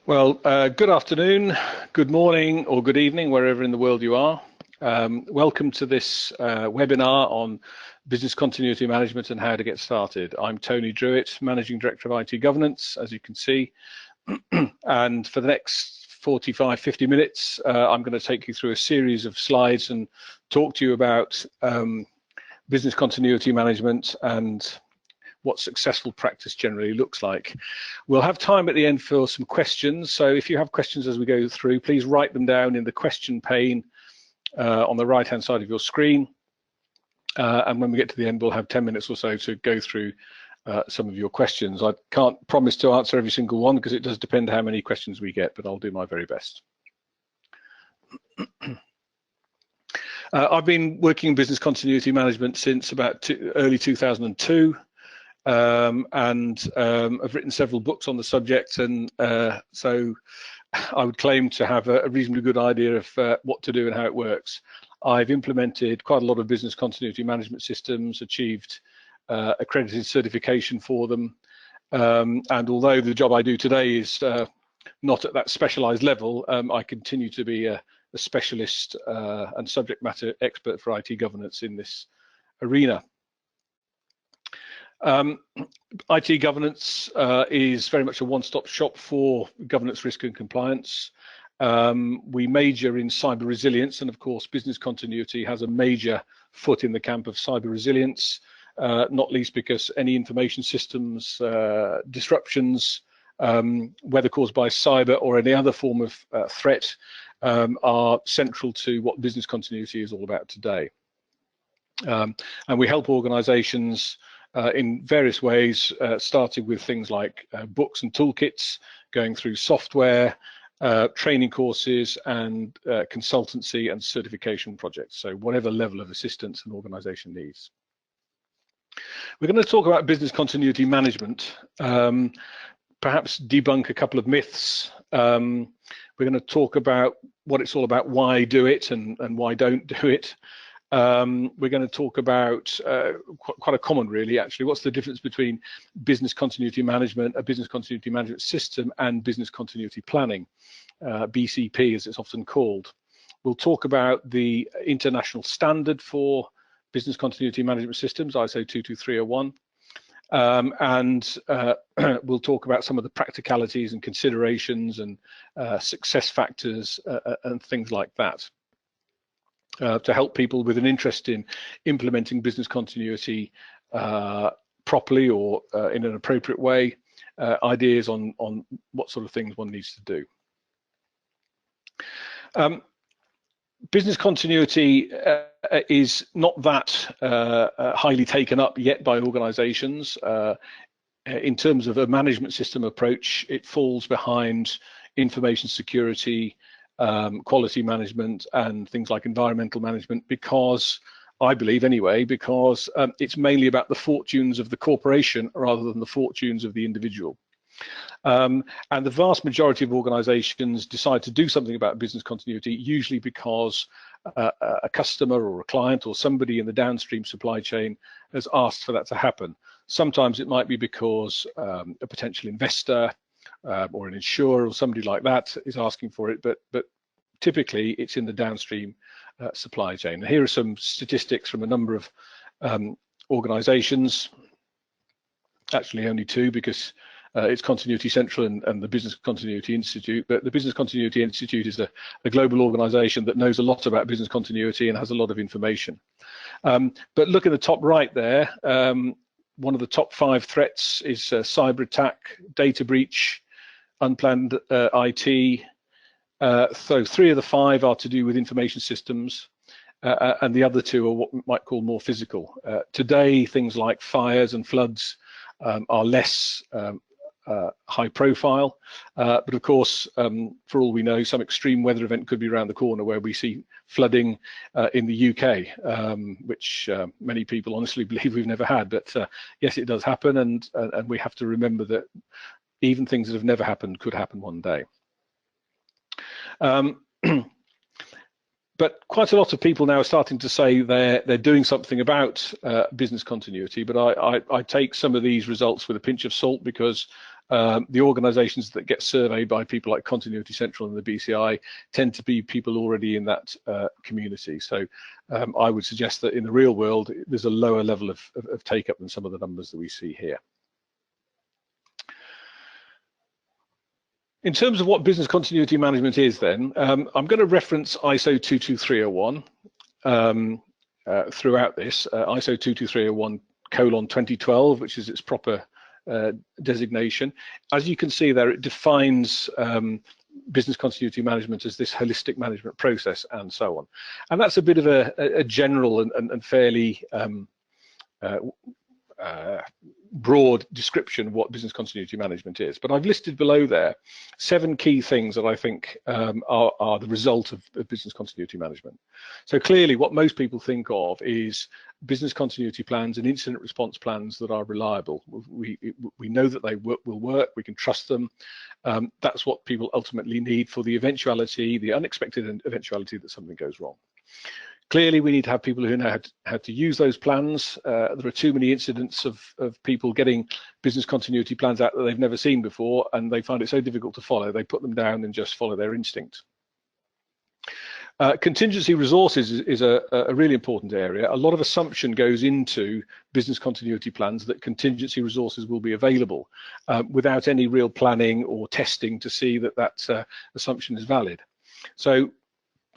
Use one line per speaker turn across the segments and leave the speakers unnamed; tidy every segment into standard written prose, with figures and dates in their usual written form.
Well, good afternoon, good morning, or good evening, wherever in the world you are. Welcome to this webinar on business continuity management and how to get started. I'm Tony Druitt, Managing Director of IT Governance, as you can see. And for the next 45-50 minutes, I'm going to take you through a series of slides and talk to you about business continuity management and what successful practice generally looks like. We'll have time at the end for some questions, so if you have questions as we go through, please write them down in the question pane on the right hand side of your screen, and when we get to the end we'll have 10 minutes or so to go through some of your questions. I can't promise to answer every single one because it does depend how many questions we get, but I'll do my very best. I've been working in business continuity management since about early 2002. And I've written several books on the subject, and so I would claim to have a reasonably good idea of what to do and how it works. I've implemented quite a lot of business continuity management systems, achieved accredited certification for them, and although the job I do today is not at that specialized level, I continue to be a specialist and subject matter expert for IT governance in this arena. IT governance is very much a one-stop shop for governance, risk and compliance. We major in cyber resilience, and of course business continuity has a major foot in the camp of cyber resilience, not least because any information systems disruptions, whether caused by cyber or any other form of threat, are central to what business continuity is all about today. And we help organizations in various ways, starting with things like books and toolkits, going through software, training courses, and consultancy and certification projects. So whatever level of assistance an organization needs. We're going to talk about business continuity management, perhaps debunk a couple of myths. We're going to talk about what it's all about, why do it and why don't do it. We're going to talk about quite a common, really, actually, what's the difference between business continuity management, a business continuity management system, and business continuity planning, BCP as it's often called. We'll talk about the international standard for business continuity management systems, ISO 22301, and we'll talk about some of the practicalities and considerations and success factors and things like that. To help people with an interest in implementing business continuity properly or in an appropriate way, ideas on what sort of things one needs to do. Business continuity is not that highly taken up yet by organizations. In terms of a management system approach, it falls behind information security, quality management, and things like environmental management, because I believe anyway, because it's mainly about the fortunes of the corporation rather than the fortunes of the individual. And the vast majority of organizations decide to do something about business continuity, usually because a customer or a client or somebody in the downstream supply chain has asked for that to happen. Sometimes it might be because a potential investor or an insurer or somebody like that is asking for it, but typically it's in the downstream supply chain. And here are some statistics from a number of organizations, actually only two, because it's Continuity Central and the Business Continuity Institute, but the Business Continuity Institute is a global organization that knows a lot about business continuity and has a lot of information. But look at the top right there, one of the top 5 threats is cyber attack, data breach, unplanned IT. So 3 of the 5 are to do with information systems, and the other 2 are what we might call more physical. Today, things like fires and floods are less high profile, but of course, for all we know, some extreme weather event could be around the corner where we see flooding in the UK, which many people honestly believe we've never had, but yes, it does happen, and we have to remember that even things that have never happened could happen one day. But quite a lot of people now are starting to say they're doing something about business continuity, but I take some of these results with a pinch of salt, because the organisations that get surveyed by people like Continuity Central and the BCI tend to be people already in that community. So I would suggest that in the real world, there's a lower level of take-up than some of the numbers that we see here. In terms of what business continuity management is then, I'm going to reference ISO 22301 throughout this, ISO 22301:2012, which is its proper designation. As you can see there, it defines business continuity management as this holistic management process and so on. And that's a bit of a general and fairly broad description of what business continuity management is, but I've listed below there 7 key things that I think are the result of business continuity management. So clearly what most people think of is business continuity plans and incident response plans that are reliable. We know that they will work, we can trust them. That's what people ultimately need for the eventuality, the unexpected eventuality that something goes wrong. Clearly, we need to have people who know how to use those plans. There are too many incidents of people getting business continuity plans out that they've never seen before, and they find it so difficult to follow, they put them down and just follow their instinct. Contingency resources is a really important area. A lot of assumption goes into business continuity plans that contingency resources will be available without any real planning or testing to see that that assumption is valid. So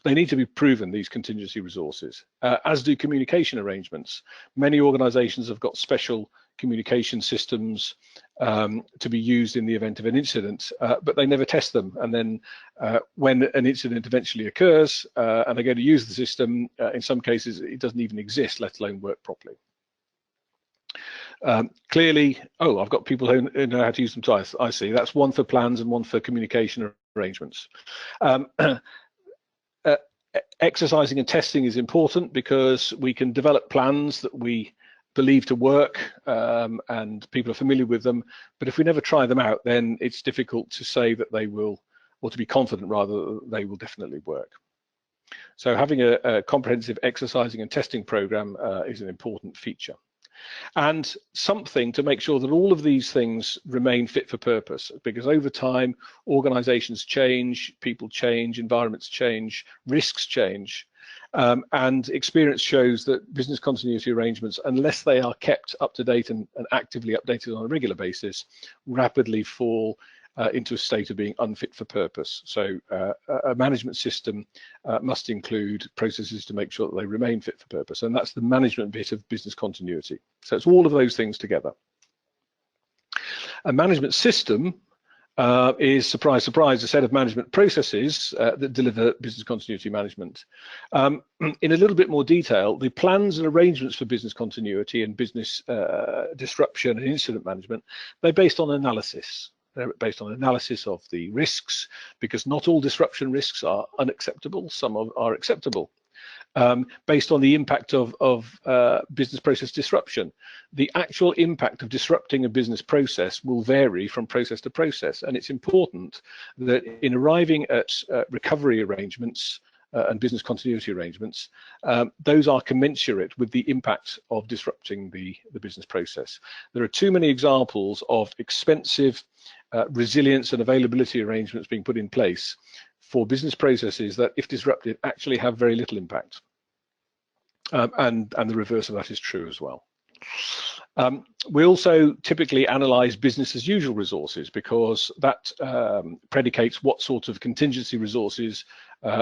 they need to be proven, these contingency resources, as do communication arrangements. Many organizations have got special communication systems to be used in the event of an incident, but they never test them. And then when an incident eventually occurs and they go to use the system, in some cases it doesn't even exist, let alone work properly. Clearly, oh, I've got people who know how to use them twice. I see, that's one for plans and one for communication arrangements. Exercising and testing is important because we can develop plans that we believe to work and people are familiar with them, but if we never try them out, then it's difficult to say that they will, or to be confident rather, that they will definitely work. So having a comprehensive exercising and testing program is an important feature. And something to make sure that all of these things remain fit for purpose, because over time organizations change, people change, environments change, risks change, and experience shows that business continuity arrangements, unless they are kept up to date and actively updated on a regular basis, rapidly fall into a state of being unfit for purpose. So a management system must include processes to make sure that they remain fit for purpose, and that's the management bit of business continuity. So it's all of those things together. A management system is, surprise, surprise, a set of management processes that deliver business continuity management. In a little bit more detail, the plans and arrangements for business continuity and business disruption and incident management, they're based on analysis. They're based on analysis of the risks, because not all disruption risks are unacceptable, some are acceptable. Based on the impact of business process disruption. The actual impact of disrupting a business process will vary from process to process, and it's important that in arriving at recovery arrangements and business continuity arrangements, those are commensurate with the impact of disrupting the business process. There are too many examples of expensive resilience and availability arrangements being put in place for business processes that, if disrupted, actually have very little impact. And the reverse of that is true as well. We also typically analyze business as usual resources, because that predicates what sort of contingency resources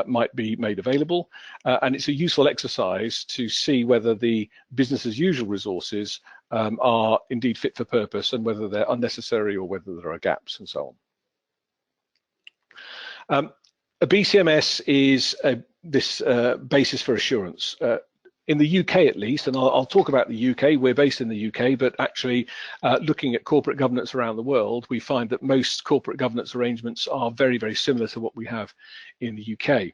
might be made available. And it's a useful exercise to see whether the business as usual resources are indeed fit for purpose, and whether they're unnecessary or whether there are gaps and so on. A BCMS is this basis for assurance. In the UK at least, and I'll talk about the UK, we're based in the UK, but actually looking at corporate governance around the world, we find that most corporate governance arrangements are very, very similar to what we have in the UK.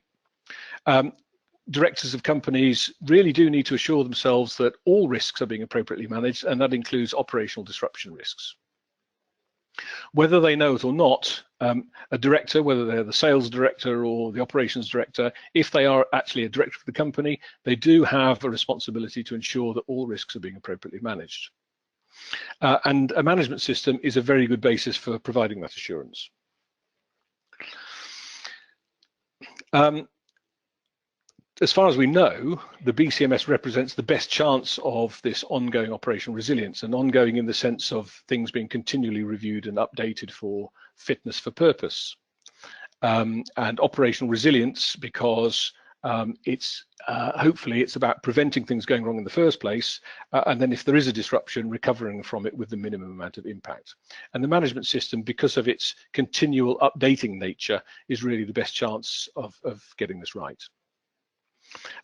Directors of companies really do need to assure themselves that all risks are being appropriately managed, and that includes operational disruption risks. Whether they know it or not, a director, whether they're the sales director or the operations director, if they are actually a director of the company, they do have a responsibility to ensure that all risks are being appropriately managed. And a management system is a very good basis for providing that assurance. As far as we know, the BCMS represents the best chance of this ongoing operational resilience, and ongoing in the sense of things being continually reviewed and updated for fitness for purpose. And operational resilience because hopefully it's about preventing things going wrong in the first place, and then if there is a disruption, recovering from it with the minimum amount of impact. And the management system, because of its continual updating nature, is really the best chance of getting this right.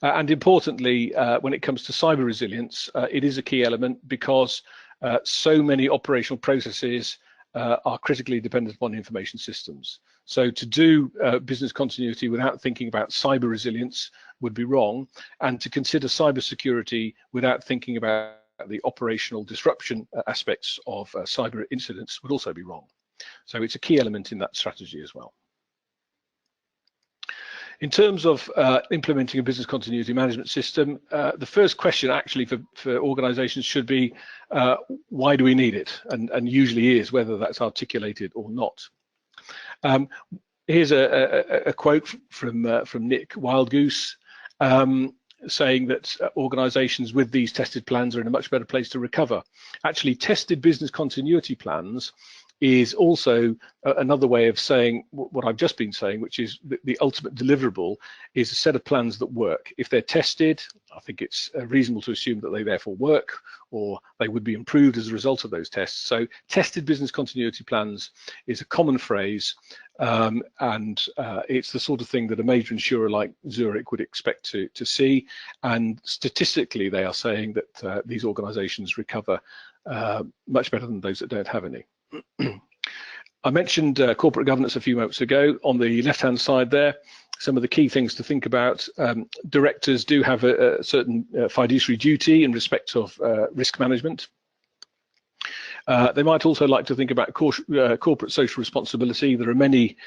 And importantly, when it comes to cyber resilience, it is a key element because so many operational processes are critically dependent upon information systems. So to do business continuity without thinking about cyber resilience would be wrong, and to consider cyber security without thinking about the operational disruption aspects of cyber incidents would also be wrong. So it's a key element in that strategy as well. In terms of implementing a business continuity management system, the first question actually for organizations should be, why do we need it? And usually is whether that's articulated or not. Here's a quote from Nick Wildgoose saying that organizations with these tested plans are in a much better place to recover. Actually, tested business continuity plans is also another way of saying what I've just been saying, which is the ultimate deliverable is a set of plans that work. If they're tested, I think it's reasonable to assume that they therefore work, or they would be improved as a result of those tests. So tested business continuity plans is a common phrase, and it's the sort of thing that a major insurer like Zurich would expect to see. And statistically, they are saying that these organizations recover much better than those that don't have any. I mentioned corporate governance a few moments ago. On the left-hand side there, some of the key things to think about. Directors do have a certain fiduciary duty in respect of risk management. They might also like to think about corporate social responsibility. There are many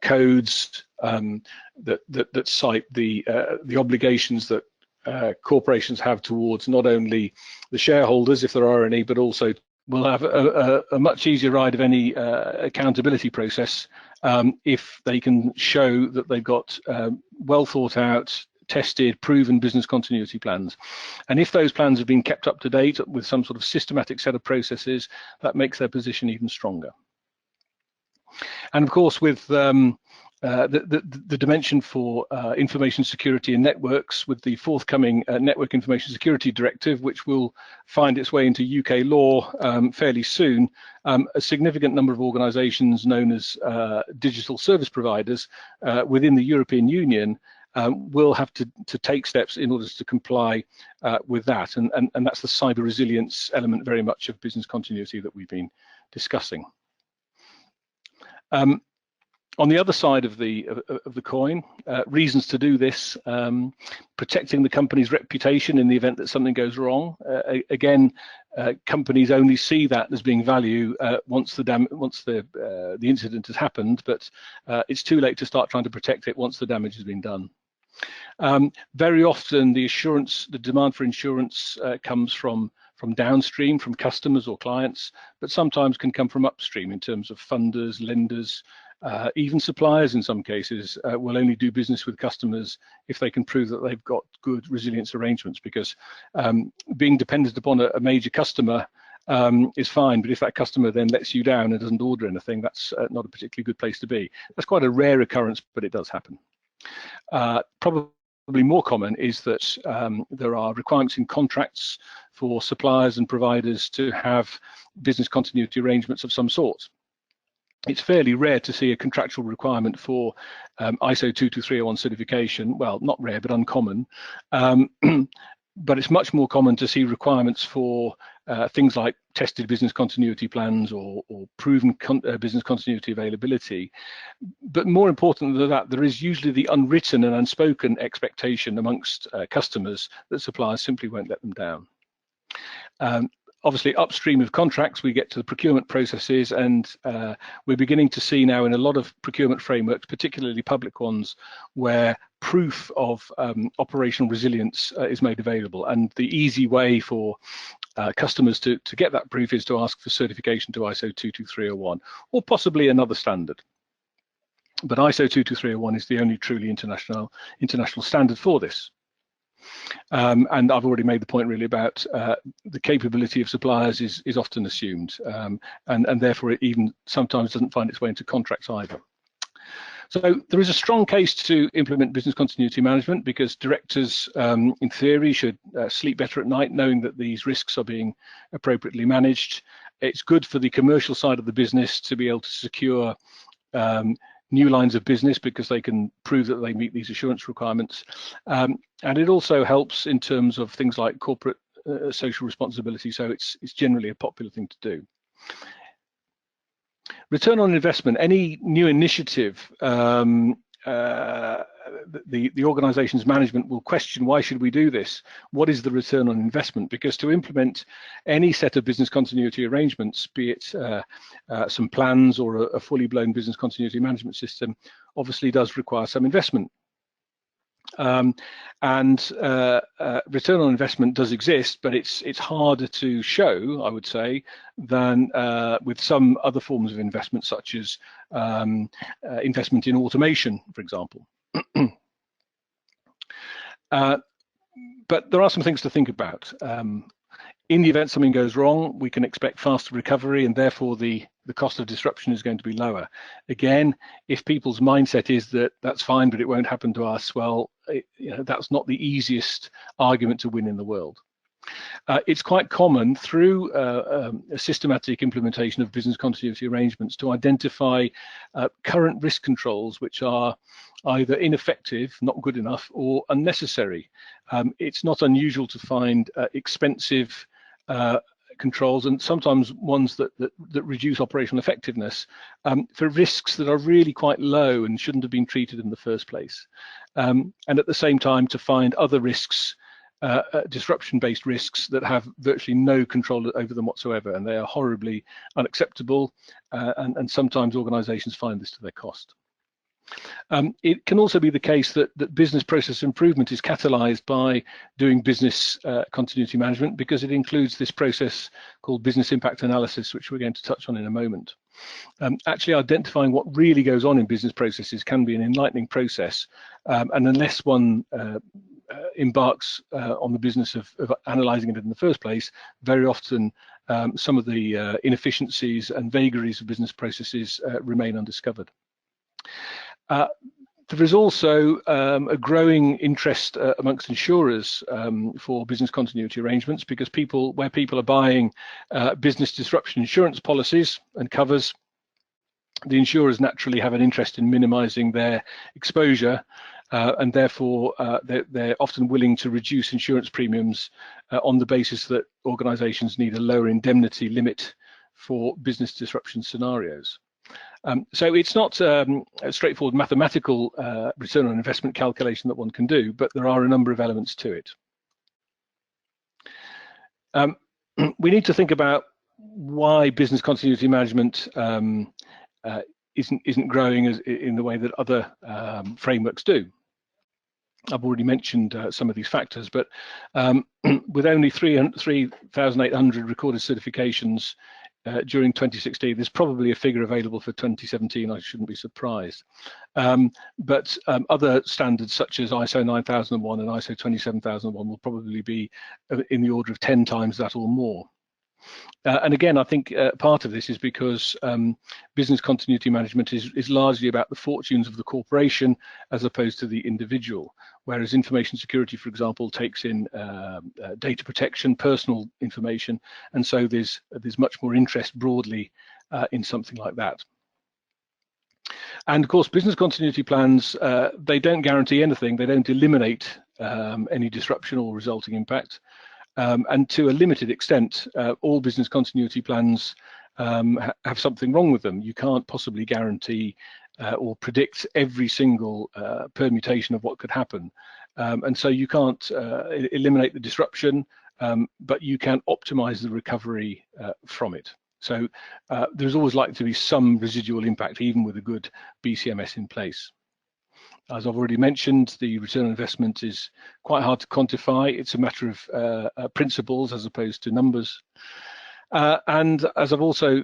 codes that cite the obligations that corporations have towards not only the shareholders, if there are any, but also will have a much easier ride of any accountability process if they can show that they've got well thought out, tested, proven business continuity plans. And if those plans have been kept up to date with some sort of systematic set of processes, that makes their position even stronger. And of course, with the dimension for information security and networks, with the forthcoming Network Information Security Directive, which will find its way into UK law fairly soon, a significant number of organisations known as digital service providers within the European Union will have to take steps in order to comply with that, and that's the cyber resilience element very much of business continuity that we've been discussing. On the other side of the coin, reasons to do this: protecting the company's reputation in the event that something goes wrong. Again, companies only see that as being value once the incident has happened, but it's too late to start trying to protect it once the damage has been done. Very often, the demand for insurance comes from downstream, from customers or clients, but sometimes can come from upstream in terms of funders, lenders. Even suppliers in some cases will only do business with customers if they can prove that they've got good resilience arrangements, because being dependent upon a major customer is fine, but if that customer then lets you down and doesn't order anything, that's not a particularly good place to be. That's quite a rare occurrence, but it does happen. Probably more common is that there are requirements in contracts for suppliers and providers to have business continuity arrangements of some sort. It's fairly rare to see a contractual requirement for ISO 22301 certification. Well, not rare, but uncommon. But it's much more common to see requirements for things like tested business continuity plans or proven business continuity availability. But more important than that, there is usually the unwritten and unspoken expectation amongst customers that suppliers simply won't let them down. Obviously, upstream of contracts, we get to the procurement processes, and we're beginning to see now in a lot of procurement frameworks, particularly public ones, where proof of operational resilience is made available. And the easy way for customers to get that proof is to ask for certification to ISO 22301 or possibly another standard. But ISO 22301 is the only truly international standard for this. And I've already made the point really about the capability of suppliers is often assumed, and therefore it even sometimes doesn't find its way into contracts either. So there is a strong case to implement business continuity management because directors, in theory, should sleep better at night knowing that these risks are being appropriately managed. It's good for the commercial side of the business to be able to secure new lines of business because they can prove that they meet these assurance requirements. And it also helps in terms of things like corporate social responsibility. So it's generally a popular thing to do. Return on investment, any new initiative, the organization's management will question, why should we do this? What is the return on investment? Because to implement any set of business continuity arrangements, be it some plans or a fully blown business continuity management system, obviously does require some investment. Return on investment does exist, but it's harder to show, I would say, than with some other forms of investment, such as investment in automation, for example. But there are some things to think about. In the event something goes wrong, we can expect faster recovery, and therefore the cost of disruption is going to be lower. Again, if people's mindset is that that's fine, but it won't happen to us, well, that's not the easiest argument to win in the world. It's quite common through a systematic implementation of business continuity arrangements to identify current risk controls which are either ineffective, not good enough, or unnecessary. It's not unusual to find expensive controls, and sometimes ones that reduce operational effectiveness for risks that are really quite low and shouldn't have been treated in the first place. And at the same time, to find other risks, disruption-based risks that have virtually no control over them whatsoever, and they are horribly unacceptable, and sometimes organizations find this to their cost. It can also be the case that business process improvement is catalyzed by doing business continuity management, because it includes this process called business impact analysis, which we're going to touch on in a moment. Actually identifying what really goes on in business processes can be an enlightening process, and unless one embarks on the business of analysing it in the first place, very often some of the inefficiencies and vagaries of business processes remain undiscovered. There is also a growing interest amongst insurers for business continuity arrangements, because where people are buying business disruption insurance policies and covers, the insurers naturally have an interest in minimizing their exposure, and therefore they're often willing to reduce insurance premiums on the basis that organizations need a lower indemnity limit for business disruption scenarios. So it's not a straightforward mathematical return on investment calculation that one can do, but there are a number of elements to it. We need to think about why business continuity management isn't growing in the way that other frameworks do. I've already mentioned some of these factors, but with only 3,800 recorded certifications during 2016, there's probably a figure available for 2017. I shouldn't be surprised. But other standards such as ISO 9001 and ISO 27001 will probably be in the order of 10 times that or more. And again, I think part of this is because business continuity management is largely about the fortunes of the corporation as opposed to the individual, whereas information security, for example, takes in data protection, personal information, and so there's much more interest broadly in something like that. And of course, business continuity plans, they don't guarantee anything. They don't eliminate any disruption or resulting impact. And to a limited extent, all business continuity plans have something wrong with them. You can't possibly guarantee or predict every single permutation of what could happen. And so you can't eliminate the disruption, but you can optimize the recovery from it. So there's always likely to be some residual impact, even with a good BCMS in place. As I've already mentioned, the return on investment is quite hard to quantify. It's a matter of principles as opposed to numbers. And as I've also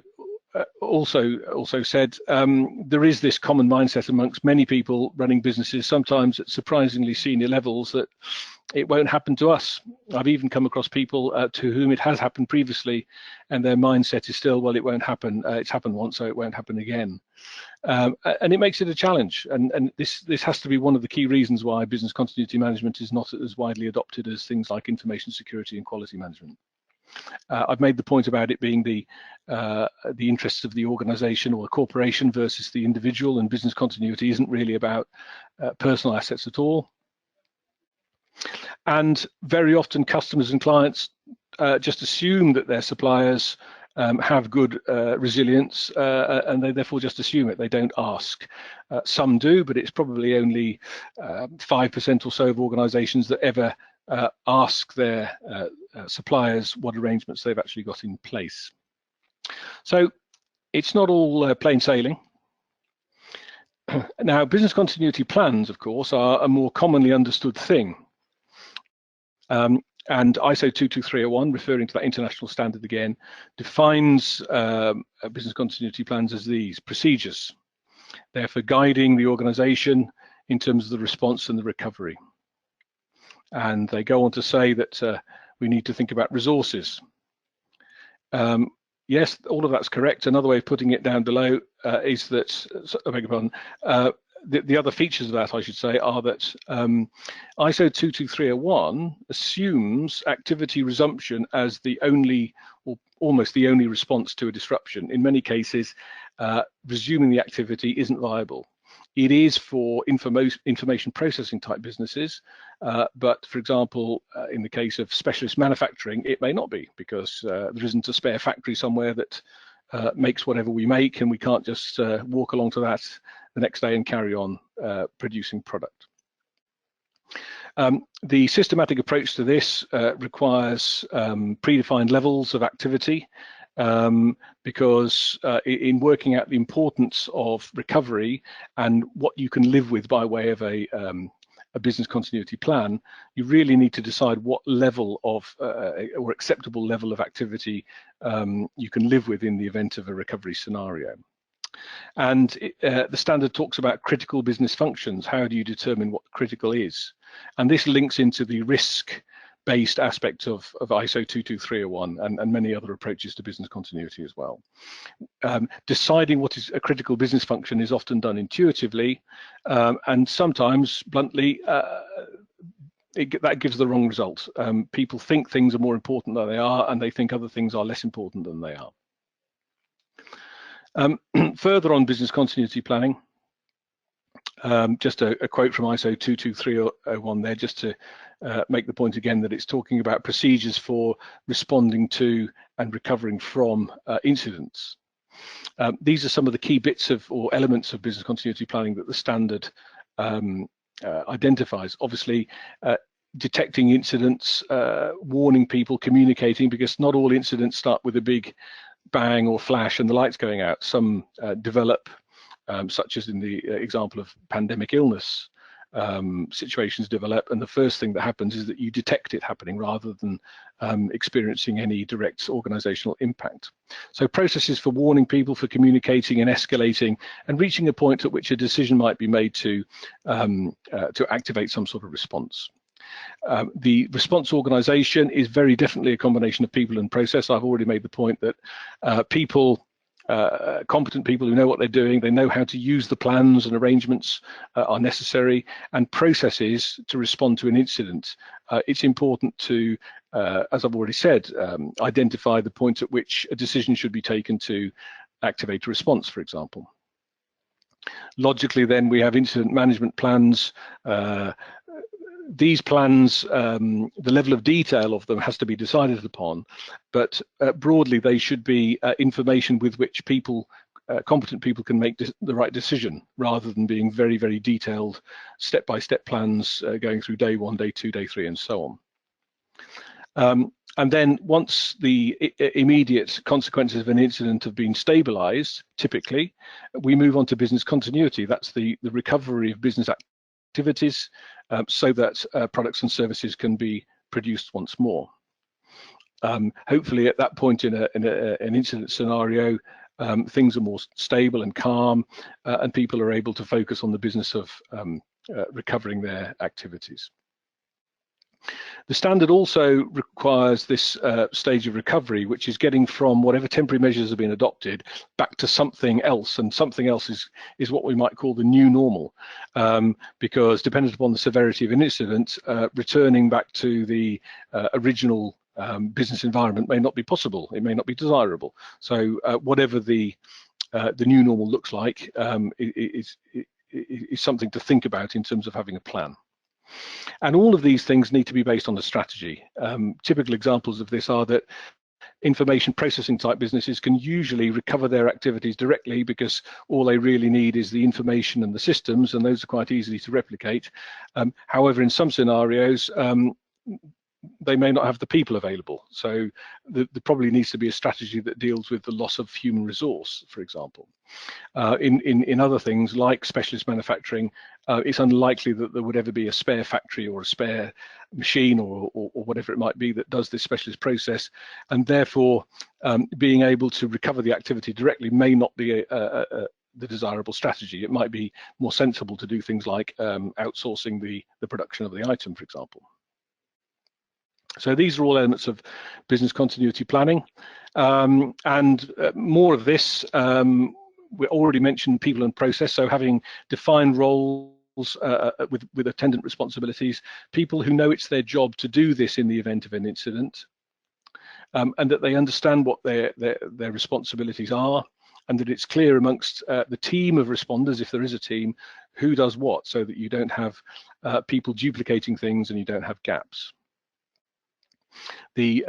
said, there is this common mindset amongst many people running businesses, sometimes at surprisingly senior levels, that it won't happen to us. I've even come across people to whom it has happened previously, and their mindset is still, well, it won't happen. It's happened once, so it won't happen again. And it makes it a challenge. And this has to be one of the key reasons why business continuity management is not as widely adopted as things like information security and quality management. I've made the point about it being the interests of the organization or the corporation versus the individual, and business continuity isn't really about personal assets at all. And very often customers and clients just assume that their suppliers have good resilience, and they therefore just assume it. They don't ask. Some do, but it's probably only 5% or so of organizations that ever ask their suppliers what arrangements they've actually got in place. So it's not all plain sailing. Now, business continuity plans, of course, are a more commonly understood thing. And ISO 22301, referring to that international standard again, defines business continuity plans as these procedures. They're for guiding the organization in terms of the response and the recovery. And they go on to say that we need to think about resources. Yes, all of that's correct. Another way of putting it down below is that, I beg your pardon, the other features of that, I should say, are that ISO 22301 assumes activity resumption as the only, or almost the only, response to a disruption. In many cases, resuming the activity isn't viable. It is for information processing type businesses, but for example, in the case of specialist manufacturing, it may not be, because there isn't a spare factory somewhere that makes whatever we make, and we can't just walk along to that the next day and carry on producing product. The systematic approach to this requires predefined levels of activity, because in working out the importance of recovery and what you can live with by way of a business continuity plan, you really need to decide what level of or acceptable level of activity you can live with in the event of a recovery scenario. And the standard talks about critical business functions. How do you determine what critical is? And this links into the risk-based aspect of ISO 22301 and many other approaches to business continuity as well. Deciding what is a critical business function is often done intuitively, and sometimes, bluntly, that gives the wrong result. People think things are more important than they are, and they think other things are less important than they are. Further on business continuity planning, just a quote from ISO 22301 there, just to make the point again that it's talking about procedures for responding to and recovering from incidents. These are some of the key bits of or elements of business continuity planning that the standard identifies. Obviously, detecting incidents, warning people, communicating, because not all incidents start with a big bang or flash and the lights going out. Some develop, such as in the example of pandemic illness, situations develop, and the first thing that happens is that you detect it happening rather than experiencing any direct organizational impact. So processes for warning people, for communicating and escalating, and reaching a point at which a decision might be made to activate some sort of response. The response organization is very definitely a combination of people and process. I've already made the point that people, competent people who know what they're doing, they know how to use the plans and arrangements are necessary, and processes to respond to an incident. It's important to, as I've already said, identify the point at which a decision should be taken to activate a response, for example. Logically, then, we have incident management plans. These plans, the level of detail of them has to be decided upon, but broadly they should be information with which people, competent people, can make the right decision, rather than being very, very detailed step-by-step plans going through day 1, day 2, day 3, and so on. And then once the immediate consequences of an incident have been stabilized, typically, we move on to business continuity. That's the recovery of business activities so that products and services can be produced once more. Hopefully at that point in an incident scenario, things are more stable and calm, and people are able to focus on the business of recovering their activities. The standard also requires this stage of recovery, which is getting from whatever temporary measures have been adopted back to something else, and something else is what we might call the new normal, because dependent upon the severity of an incident, returning back to the original business environment may not be possible. It may not be desirable. So whatever the new normal looks like is something to think about in terms of having a plan. And all of these things need to be based on a strategy. Typical examples of this are that information processing type businesses can usually recover their activities directly because all they really need is the information and the systems, and those are quite easy to replicate. However, in some scenarios, they may not have the people available. So there probably needs to be a strategy that deals with the loss of human resource, for example. In other things like specialist manufacturing, it's unlikely that there would ever be a spare factory or a spare machine or whatever it might be that does this specialist process, and therefore being able to recover the activity directly may not be the desirable strategy. It might be more sensible to do things like outsourcing the production of the item, for example. So these are all elements of business continuity planning, and more of this. We already mentioned people and process, so having defined roles with attendant responsibilities, people who know it's their job to do this in the event of an incident, and that they understand what their responsibilities are, and that it's clear amongst the team of responders, if there is a team, who does what, so that you don't have people duplicating things and you don't have gaps. The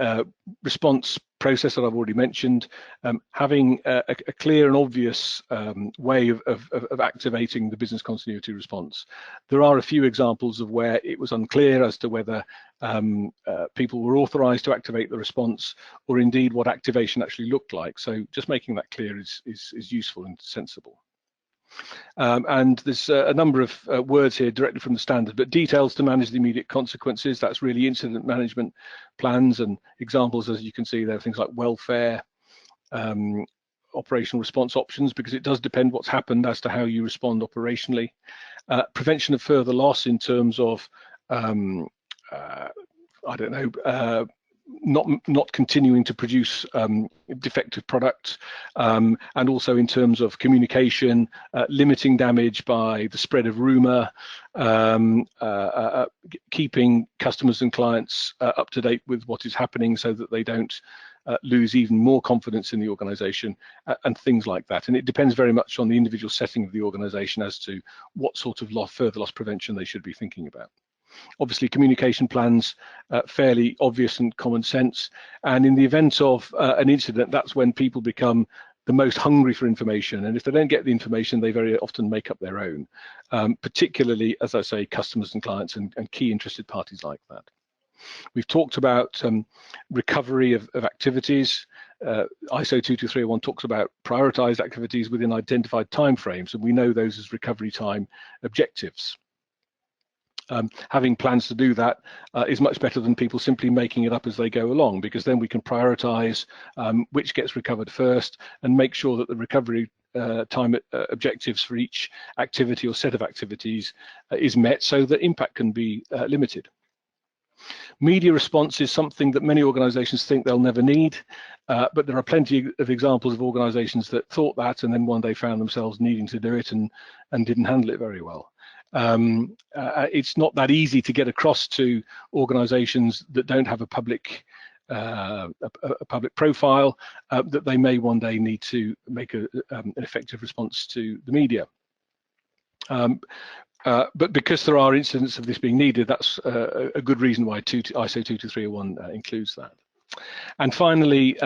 response process that I've already mentioned, having a clear and obvious way of activating the business continuity response. There are a few examples of where it was unclear as to whether people were authorized to activate the response, or indeed what activation actually looked like. So just making that clear is useful and sensible. And there's a number of words here directly from the standard, but details to manage the immediate consequences. That's really incident management plans, and examples, as you can see there, things like welfare, operational response options, because it does depend what's happened as to how you respond operationally. Prevention of further loss in terms of, I don't know, not continuing to produce defective products, and also in terms of communication, limiting damage by the spread of rumor, keeping customers and clients up to date with what is happening so that they don't lose even more confidence in the organization, and things like that. And it depends very much on the individual setting of the organization as to what sort of further loss prevention they should be thinking about. Obviously, communication plans, fairly obvious and common sense. And in the event of an incident, that's when people become the most hungry for information. And if they don't get the information, they very often make up their own, particularly, as I say, customers and clients and key interested parties like that. We've talked about recovery of activities. ISO 22301 talks about prioritized activities within identified timeframes, and we know those as recovery time objectives. Having plans to do that is much better than people simply making it up as they go along, because then we can prioritize which gets recovered first and make sure that the recovery time objectives for each activity or set of activities is met, so that impact can be limited. Media response is something that many organizations think they'll never need, but there are plenty of examples of organizations that thought that and then one day found themselves needing to do it and didn't handle it very well. It's not that easy to get across to organizations that don't have a public profile that they may one day need to make an effective response to the media. But because there are incidents of this being needed, that's a good reason why ISO 22301 includes that. And finally,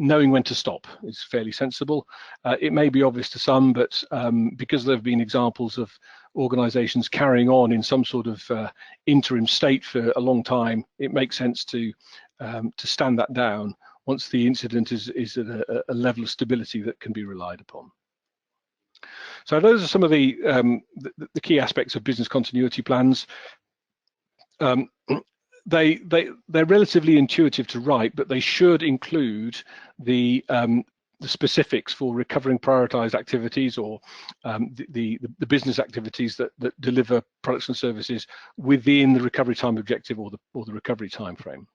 knowing when to stop is fairly sensible. It may be obvious to some, but because there have been examples of organizations carrying on in some sort of interim state for a long time, it makes sense to stand that down once the incident is at a level of stability that can be relied upon. So those are some of the key aspects of business continuity plans. They're relatively intuitive to write, but they should include the specifics for recovering prioritized activities, or the business activities that deliver products and services within the recovery time objective or the recovery time frame.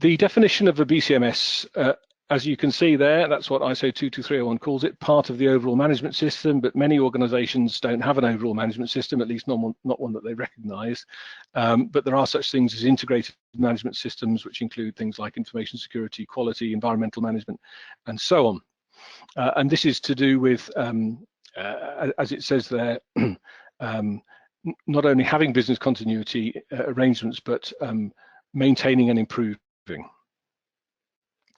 The definition of a BCMS, as you can see there, that's what ISO 22301 calls it, part of the overall management system, but many organizations don't have an overall management system, at least not one that they recognize. But there are such things as integrated management systems, which include things like information security, quality, environmental management, and so on. And this is to do with, as it says there, not only having business continuity arrangements, but maintaining and improving.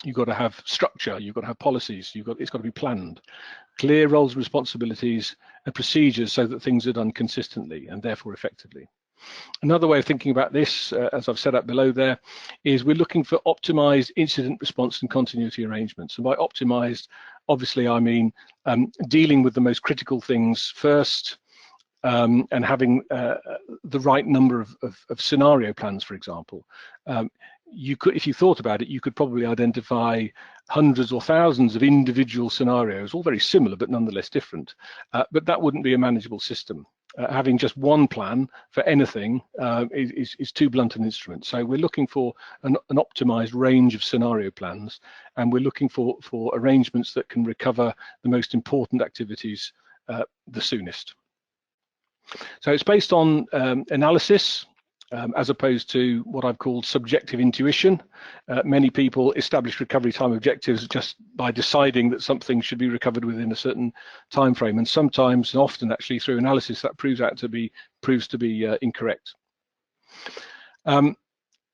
You've got to have structure, you've got to have policies, it's got to be planned, clear roles, responsibilities, and procedures so that things are done consistently and therefore effectively. Another way of thinking about this, as I've set up below there, is we're looking for optimized incident response and continuity arrangements. And by optimized, obviously I mean dealing with the most critical things first, and having the right number of scenario plans, for example. You could, if you thought about it, you could probably identify hundreds or thousands of individual scenarios, all very similar but nonetheless different. But that wouldn't be a manageable system. Having just one plan for anything is too blunt an instrument. So we're looking for an optimized range of scenario plans, and we're looking for arrangements that can recover the most important activities the soonest. So it's based on analysis, as opposed to what I've called subjective intuition. Many people establish recovery time objectives just by deciding that something should be recovered within a certain time frame, and sometimes, and often actually through analysis, that proves to be incorrect.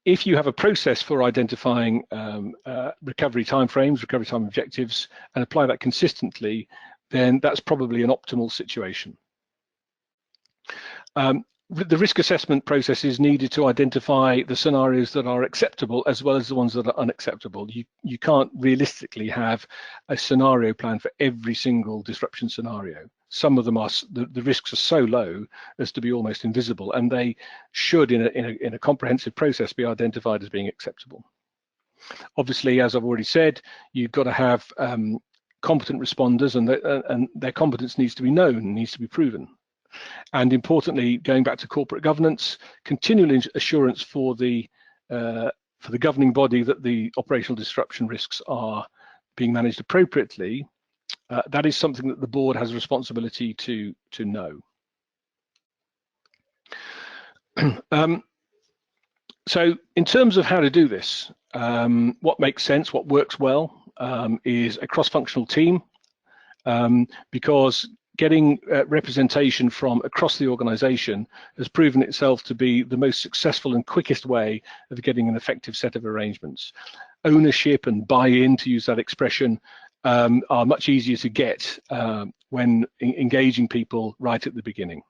If you have a process for identifying recovery time frames, recovery time objectives, and apply that consistently, then that's probably an optimal situation. The risk assessment process is needed to identify the scenarios that are acceptable as well as the ones that are unacceptable. You can't realistically have a scenario plan for every single disruption scenario. Some of them are, the risks are so low as to be almost invisible, and they should, in a comprehensive process, be identified as being acceptable. Obviously, as I've already said, you've got to have competent responders, and their competence needs to be known, needs to be proven. And importantly, going back to corporate governance, continual assurance for the governing body that the operational disruption risks are being managed appropriately. That is something that the board has a responsibility to know. So in terms of how to do this, what makes sense, what works well, is a cross-functional team, because getting representation from across the organization has proven itself to be the most successful and quickest way of getting an effective set of arrangements. Ownership and buy-in, to use that expression, are much easier to get when engaging people right at the beginning.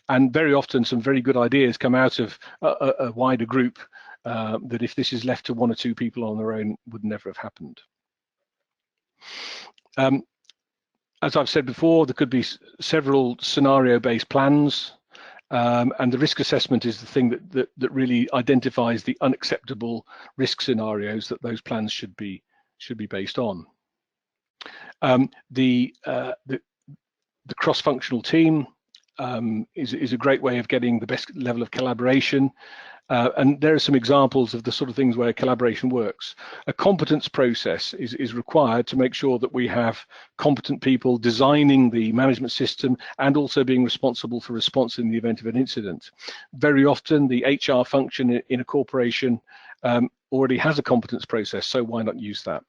And very often some very good ideas come out of a wider group that, if this is left to one or two people on their own, would never have happened. As I've said before, there could be several scenario-based plans, and the risk assessment is the thing that really identifies the unacceptable risk scenarios that those plans should be based on. The cross-functional team is a great way of getting the best level of collaboration. And there are some examples of the sort of things where collaboration works. A competence process is required to make sure that we have competent people designing the management system and also being responsible for response in the event of an incident. Very often the HR function in a corporation already has a competence process, so why not use that?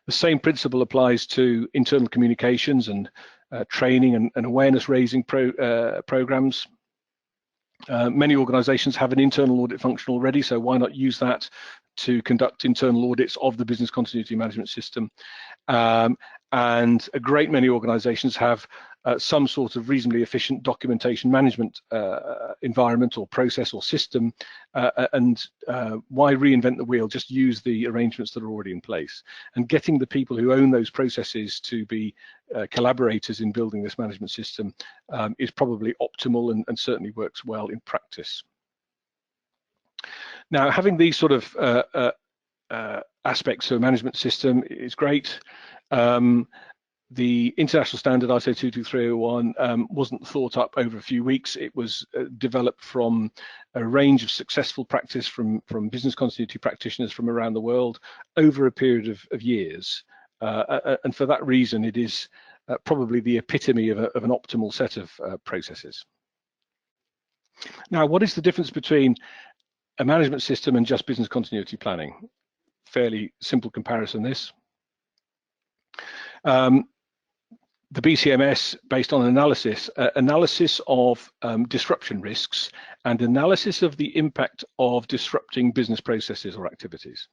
The same principle applies to internal communications and training and awareness raising programs. Many organizations have an internal audit function already, so why not use that to conduct internal audits of the business continuity management system? And a great many organizations have some sort of reasonably efficient documentation management environment or process or system, and why reinvent the wheel? Just use the arrangements that are already in place. And getting the people who own those processes to be collaborators in building this management system is probably optimal and certainly works well in practice. Now, having these sort of aspects of a management system is great. The international standard ISO 22301 wasn't thought up over a few weeks. It was developed from a range of successful practice from business continuity practitioners from around the world over a period of years. And for that reason, it is probably the epitome of an optimal set of processes. Now, what is the difference between a management system and just business continuity planning? Fairly simple comparison, this. The BCMS, based on analysis of disruption risks and analysis of the impact of disrupting business processes or activities.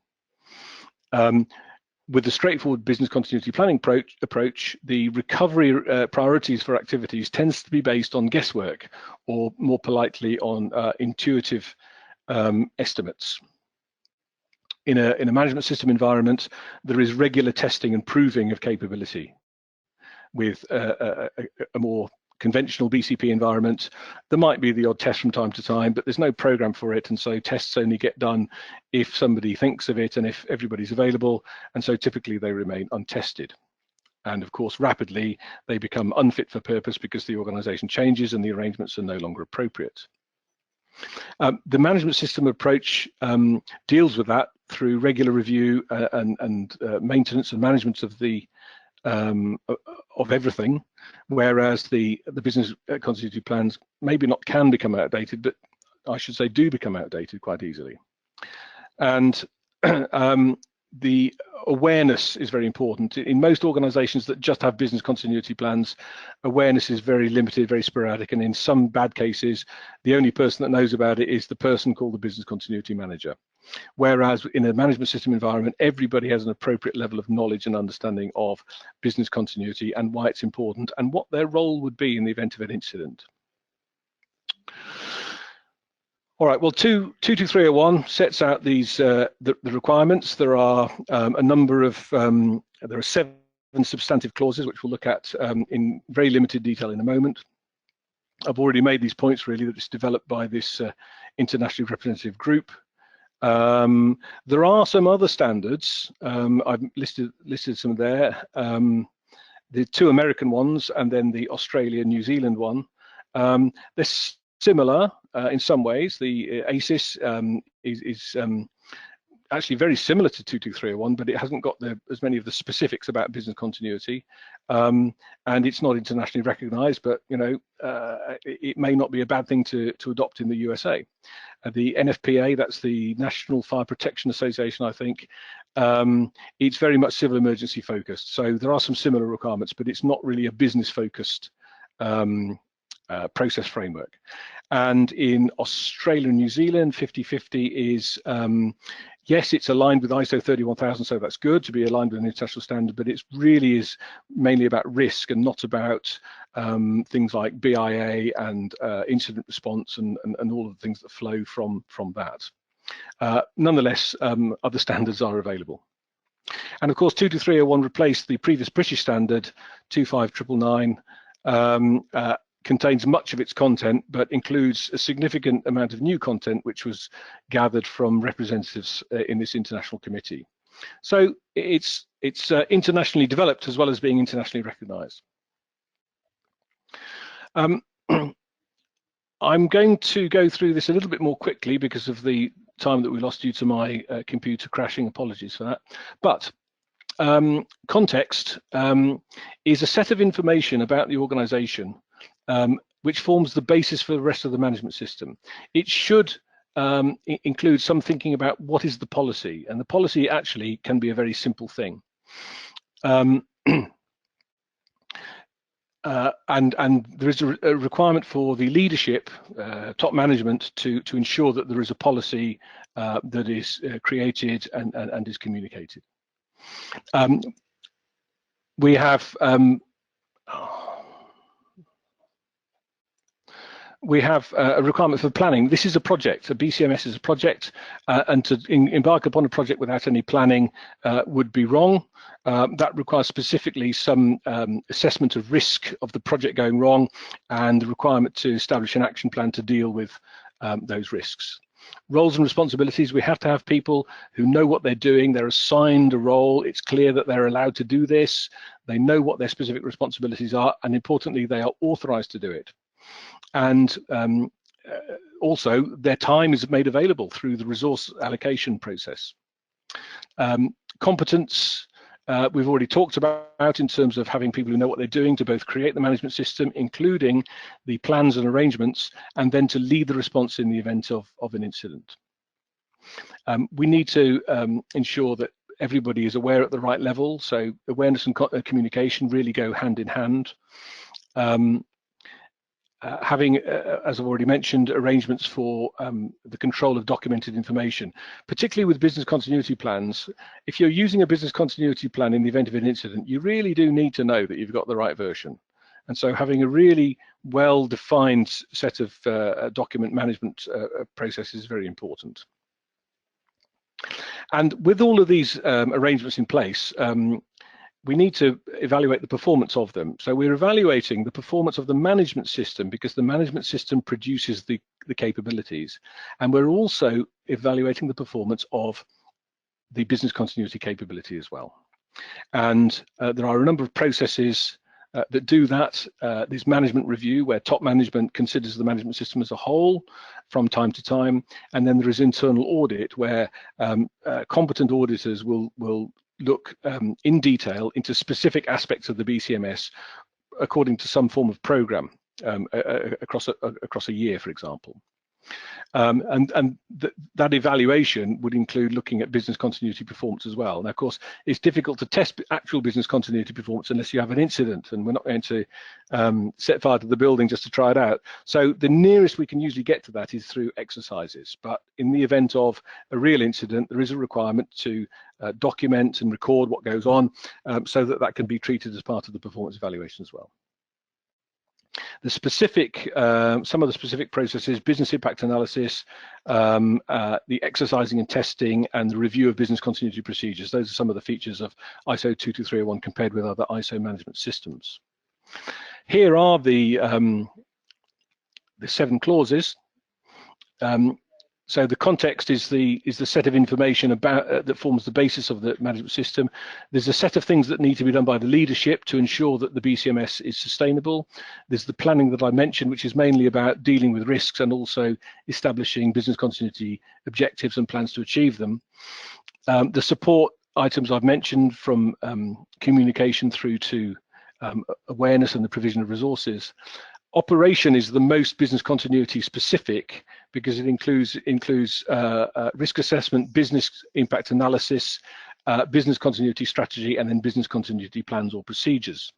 With the straightforward business continuity planning approach, the recovery priorities for activities tends to be based on guesswork, or more politely on intuitive estimates. In a management system environment, there is regular testing and proving of capability. With a more conventional BCP environment, there might be the odd test from time to time, but there's no program for it, and so tests only get done if somebody thinks of it and if everybody's available, and so typically they remain untested. And of course, rapidly they become unfit for purpose because the organization changes and the arrangements are no longer appropriate. The management system approach deals with that through regular review and maintenance and management of the of everything, whereas the business continuity plans maybe not can become outdated, but I should say do become outdated quite easily. And the awareness is very important. In most organizations that just have business continuity plans, awareness is very limited, very sporadic, and in some bad cases, the only person that knows about it is the person called the business continuity manager. Whereas in a management system environment, everybody has an appropriate level of knowledge and understanding of business continuity and why it's important and what their role would be in the event of an incident. All right, well, 22301 sets out these the requirements. There are a number of, there are 7 substantive clauses, which we'll look at in very limited detail in a moment. I've already made these points really that it's developed by this internationally representative group. There are some other standards. I've listed some there. The 2 American ones and then the Australia-New Zealand one. They're similar in some ways. The ASIS is actually very similar to 22301, but it hasn't got as many of the specifics about business continuity, and it's not internationally recognized, but you know, it may not be a bad thing to adopt in the USA. The NFPA, that's the National Fire Protection Association, I think, it's very much civil emergency focused, so there are some similar requirements, but it's not really a business focused process framework. And in Australia and New Zealand, 50/50 is, yes, it's aligned with ISO 31000, so that's good to be aligned with an international standard, but it really is mainly about risk and not about things like BIA and incident response and all of the things that flow from that. Nonetheless, other standards are available. And of course, 22301 replaced the previous British standard, 25999, contains much of its content, but includes a significant amount of new content, which was gathered from representatives in this international committee. So it's internationally developed as well as being internationally recognized. I'm going to go through this a little bit more quickly because of the time that we lost due to my computer crashing. Apologies for that. But context is a set of information about the organization which forms the basis for the rest of the management system. It should include some thinking about what is the policy, and the policy actually can be a very simple thing. And there is a requirement for the leadership, top management, to ensure that there is a policy that is created and is communicated. We have we have a requirement for planning. This is a project. A BCMS is a project, and to embark upon a project without any planning would be wrong. That requires specifically some assessment of risk of the project going wrong, and the requirement to establish an action plan to deal with those risks. Roles and responsibilities, we have to have people who know what they're doing, they're assigned a role, it's clear that they're allowed to do this, they know what their specific responsibilities are, and importantly, they are authorized to do it. And also, their time is made available through the resource allocation process. Competence, we've already talked about in terms of having people who know what they're doing to both create the management system, including the plans and arrangements, and then to lead the response in the event of an incident. We need to ensure that everybody is aware at the right level, so awareness and communication really go hand in hand. Having, as I've already mentioned, arrangements for the control of documented information, particularly with business continuity plans. If you're using a business continuity plan in the event of an incident, you really do need to know that you've got the right version. And so having a really well-defined set of document management processes is very important. And with all of these arrangements in place, we need to evaluate the performance of them. So we're evaluating the performance of the management system because the management system produces the capabilities. And we're also evaluating the performance of the business continuity capability as well. And there are a number of processes that do that. This management review, where top management considers the management system as a whole from time to time. And then there is internal audit, where competent auditors will look in detail into specific aspects of the BCMS according to some form of program across a year, for example. That evaluation would include looking at business continuity performance as well. Now, of course, it's difficult to test actual business continuity performance unless you have an incident, and we're not going to set fire to the building just to try it out. So the nearest we can usually get to that is through exercises. But in the event of a real incident, there is a requirement to document and record what goes on so that that can be treated as part of the performance evaluation as well. The specific, some of the specific processes, business impact analysis, the exercising and testing, and the review of business continuity procedures. Those are some of the features of ISO 22301 compared with other ISO management systems. Here are the 7 clauses. So the context is the set of information about that forms the basis of the management system. There's a set of things that need to be done by the leadership to ensure that the BCMS is sustainable. There's the planning that I mentioned, which is mainly about dealing with risks and also establishing business continuity objectives and plans to achieve them. The support items I've mentioned, from communication through to awareness and the provision of resources. Operation is the most business continuity specific because it includes risk assessment, business impact analysis, business continuity strategy, and then business continuity plans or procedures.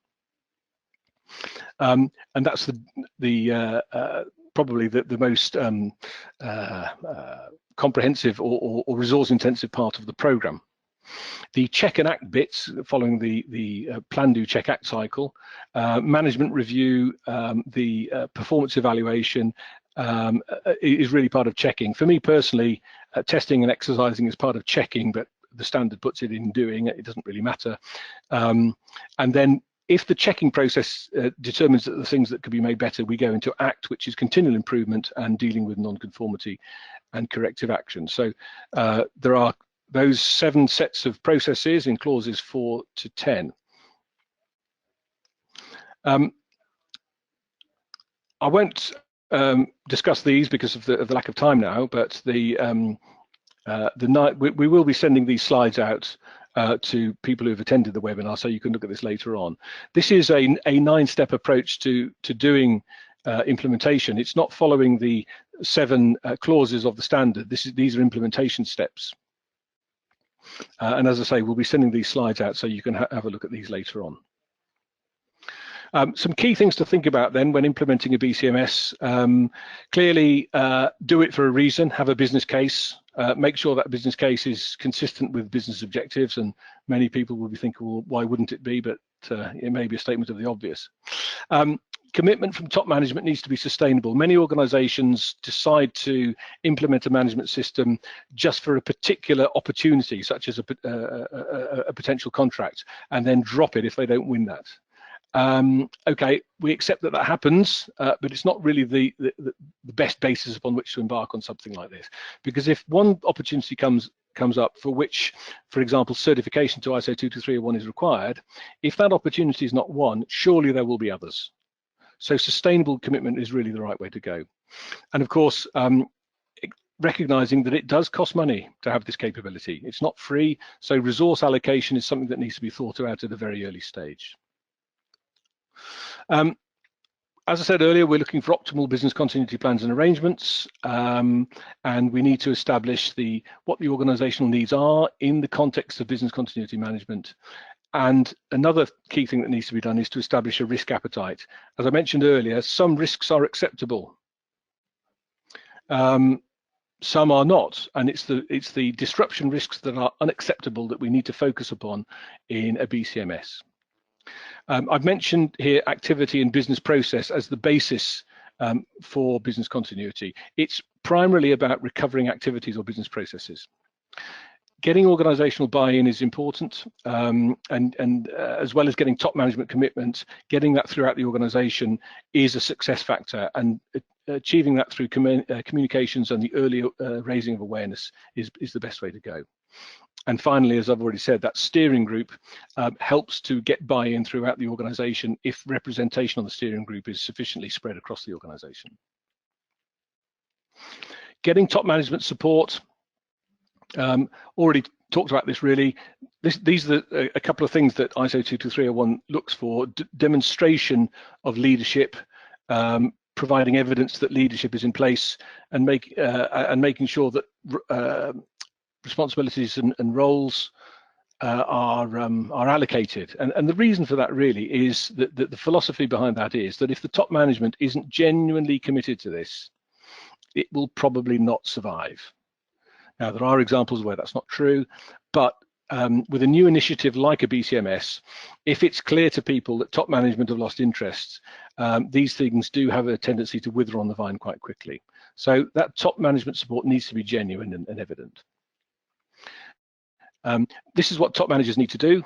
And that's probably the most comprehensive or resource intensive part of the program. The check and act bits following the plan, do, check, act cycle, management review, the performance evaluation is really part of checking. For me personally, testing and exercising is part of checking, but the standard puts it in doing. It doesn't really matter. And then if the checking process determines that the things that could be made better, we go into act, which is continual improvement and dealing with non-conformity and corrective action. So there are those 7 sets of processes in clauses 4 to 10. I won't discuss these because of the lack of time now, but we will be sending these slides out to people who have attended the webinar, so you can look at this later on. This is a 9-step approach to doing implementation. It's not following the 7 clauses of the standard. These are implementation steps. And as I say, we'll be sending these slides out so you can have a look at these later on. Some key things to think about then when implementing a BCMS. Clearly, do it for a reason, have a business case, make sure that business case is consistent with business objectives, and many people will be thinking, well, why wouldn't it be? But it may be a statement of the obvious. commitment from top management needs to be sustainable. Many organizations decide to implement a management system just for a particular opportunity, such as a potential contract, and then drop it if they don't win that. Okay, we accept that that happens, but it's not really the best basis upon which to embark on something like this. Because if one opportunity comes up for which, for example, certification to ISO 22301 is required, if that opportunity is not won, surely there will be others. So sustainable commitment is really the right way to go. And of course, recognizing that it does cost money to have this capability. It's not free, so resource allocation is something that needs to be thought about at a very early stage. As I said earlier, we're looking for optimal business continuity plans and arrangements, and we need to establish what the organizational needs are in the context of business continuity management. And another key thing that needs to be done is to establish a risk appetite. As I mentioned earlier, some risks are acceptable. Some are not, and it's the disruption risks that are unacceptable that we need to focus upon in a BCMS. I've mentioned here activity and business process as the basis for business continuity. It's primarily about recovering activities or business processes. Getting organizational buy-in is important, and as well as getting top management commitment, getting that throughout the organization is a success factor, and achieving that through communications and the early raising of awareness is the best way to go. And finally, as I've already said, that steering group helps to get buy-in throughout the organization if representation on the steering group is sufficiently spread across the organization. Getting top management support, already talked about this really. These are a couple of things that ISO 22301 looks for: demonstration of leadership, providing evidence that leadership is in place, and making sure that responsibilities and roles are allocated. And the reason for that really is that the philosophy behind that is that if the top management isn't genuinely committed to this, it will probably not survive. Now, there are examples where that's not true, but with a new initiative like a BCMS, if it's clear to people that top management have lost interest, these things do have a tendency to wither on the vine quite quickly. So that top management support needs to be genuine and evident. This is what top managers need to do.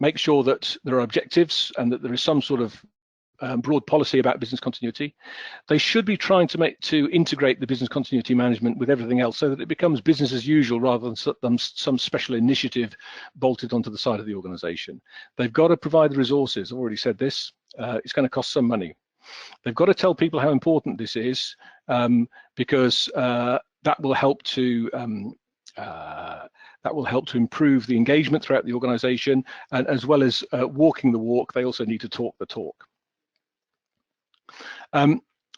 Make sure that there are objectives and that there is some sort of broad policy about business continuity. They should be trying to integrate the business continuity management with everything else so that it becomes business as usual rather than some special initiative bolted onto the side of the organization. They've got to provide the resources. I've already said this. It's going to cost some money. They've got to tell people how important this is, because that will help to improve the engagement throughout the organization, and as well as walking the walk, they also need to talk the talk.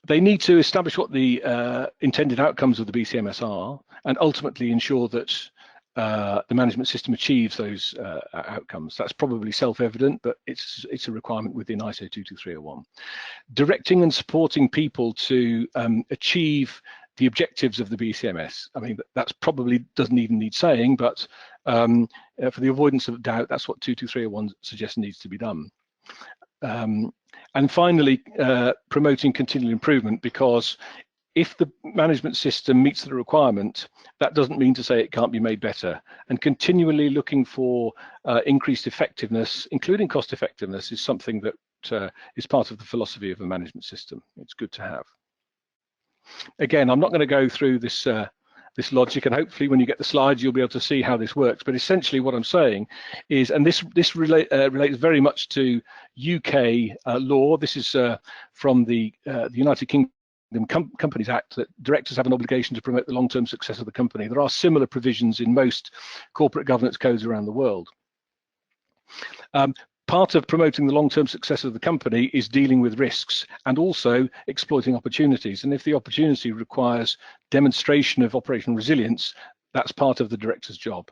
They need to establish what the intended outcomes of the BCMS are, and ultimately ensure that the management system achieves those outcomes. That's probably self-evident, but it's a requirement within ISO 22301. Directing and supporting people to achieve the objectives of the BCMS. I mean, that's probably doesn't even need saying, but for the avoidance of doubt, that's what 22301 suggests needs to be done. And finally, promoting continual improvement, because if the management system meets the requirement, that doesn't mean to say it can't be made better. And continually looking for increased effectiveness, including cost effectiveness, is something that is part of the philosophy of a management system. It's good to have. Again, I'm not going to go through this this logic, and hopefully when you get the slides you'll be able to see how this works. But essentially what I'm saying is, and this relates very much to UK law. This is from the United Kingdom Companies Act, that directors have an obligation to promote the long-term success of the company. There are similar provisions in most corporate governance codes around the world. Part of promoting the long-term success of the company is dealing with risks and also exploiting opportunities. And if the opportunity requires demonstration of operational resilience, that's part of the director's job.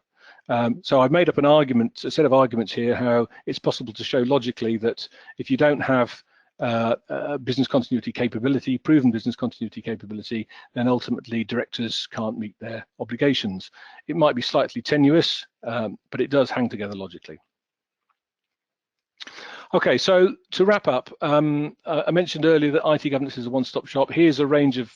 So I've made up a set of arguments here, how it's possible to show logically that if you don't have business continuity capability, proven business continuity capability, then ultimately directors can't meet their obligations. It might be slightly tenuous, but it does hang together logically. Okay, so to wrap up, I mentioned earlier that IT governance is a one-stop shop. Here's a range of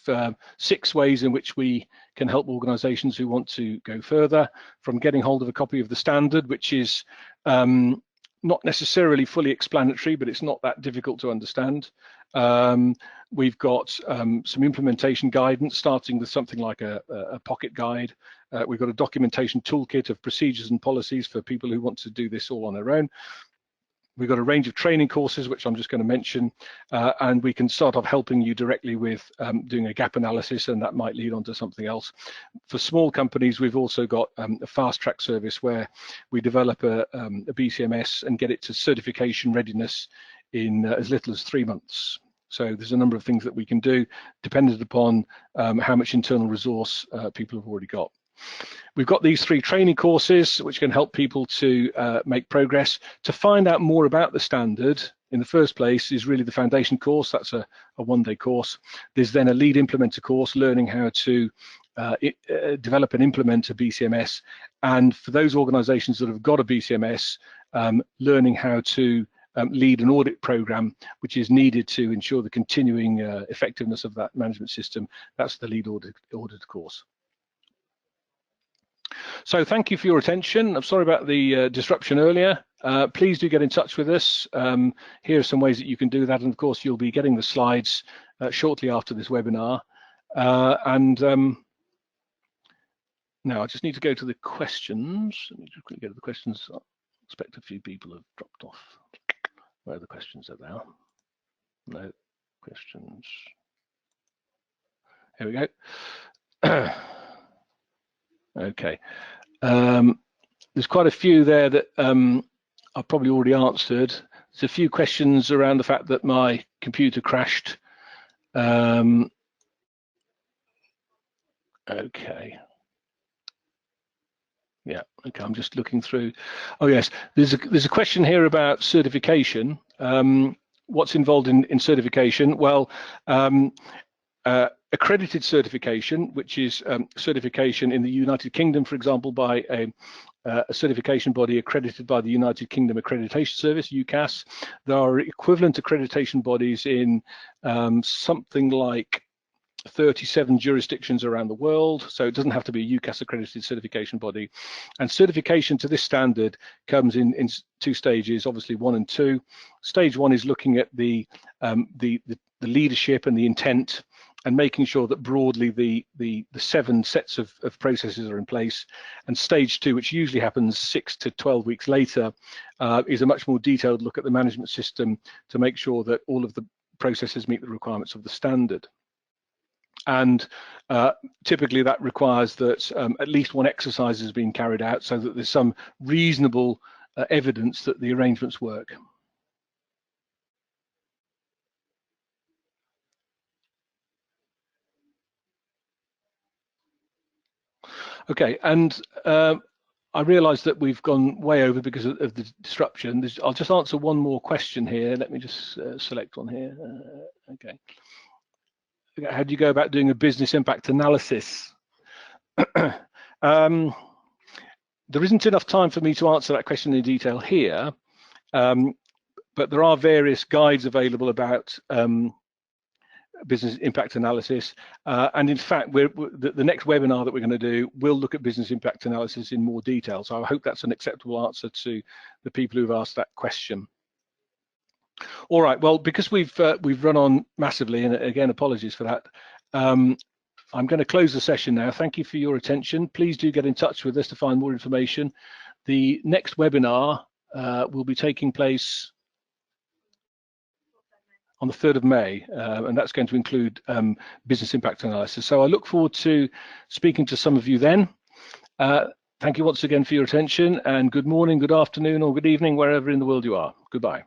6 ways in which we can help organisations who want to go further, from getting hold of a copy of the standard, which is not necessarily fully explanatory, but it's not that difficult to understand. We've got some implementation guidance, starting with something like a pocket guide. We've got a documentation toolkit of procedures and policies for people who want to do this all on their own. We've got a range of training courses, which I'm just going to mention, and we can start off helping you directly with doing a gap analysis, and that might lead on to something else. For small companies, we've also got a fast track service where we develop a BCMS and get it to certification readiness in as little as 3 months. So there's a number of things that we can do dependent upon how much internal resource people have already got. We've got these 3 training courses which can help people to make progress. To find out more about the standard in the first place is really the foundation course. That's a 1-day course. There's then a lead implementer course, learning how to develop and implement a BCMS. And for those organizations that have got a BCMS, learning how to lead an audit program, which is needed to ensure the continuing effectiveness of that management system. That's the lead audit course. So thank you for your attention. I'm sorry about the disruption earlier. Please do get in touch with us. Here are some ways that you can do that. And of course, you'll be getting the slides shortly after this webinar. Now I just need to go to the questions. Let me just quickly go to the questions. I expect a few people have dropped off. Where are the questions are now? No questions. Here we go. Okay. There's quite a few there that I've probably already answered. There's a few questions around the fact that my computer crashed. Okay. Yeah, okay, I'm just looking through. Oh yes, there's a question here about certification. What's involved in certification? Well, accredited certification, which is certification in the United Kingdom, for example, by a certification body accredited by the United Kingdom Accreditation Service, UKAS. There are equivalent accreditation bodies in something like 37 jurisdictions around the world, so it doesn't have to be a UKAS accredited certification body. And certification to this standard comes in 2 stages, obviously 1 and 2. Stage 1 is looking at the leadership and the intent, and making sure that broadly the 7 sets of processes are in place. And stage 2, which usually happens 6 to 12 weeks later, is a much more detailed look at the management system to make sure that all of the processes meet the requirements of the standard. And typically that requires that at least 1 exercise has been carried out so that there's some reasonable evidence that the arrangements work. Okay, and I realise that we've gone way over because of the disruption. I'll just answer one more question here. Let me just select one here. Okay. How do you go about doing a business impact analysis? There isn't enough time for me to answer that question in detail here, but there are various guides available about business impact analysis, and in fact the next webinar that we're going to do will look at business impact analysis in more detail. So I hope that's an acceptable answer to the people who've asked that question. All right, well, because we've run on massively, and again apologies for that, I'm going to close the session now. Thank you for your attention. Please do get in touch with us to find more information. The next webinar will be taking place on the 3rd of May, and that's going to include business impact analysis. So I look forward to speaking to some of you then. Thank you once again for your attention, and good morning, good afternoon, or good evening, wherever in the world you are. Goodbye.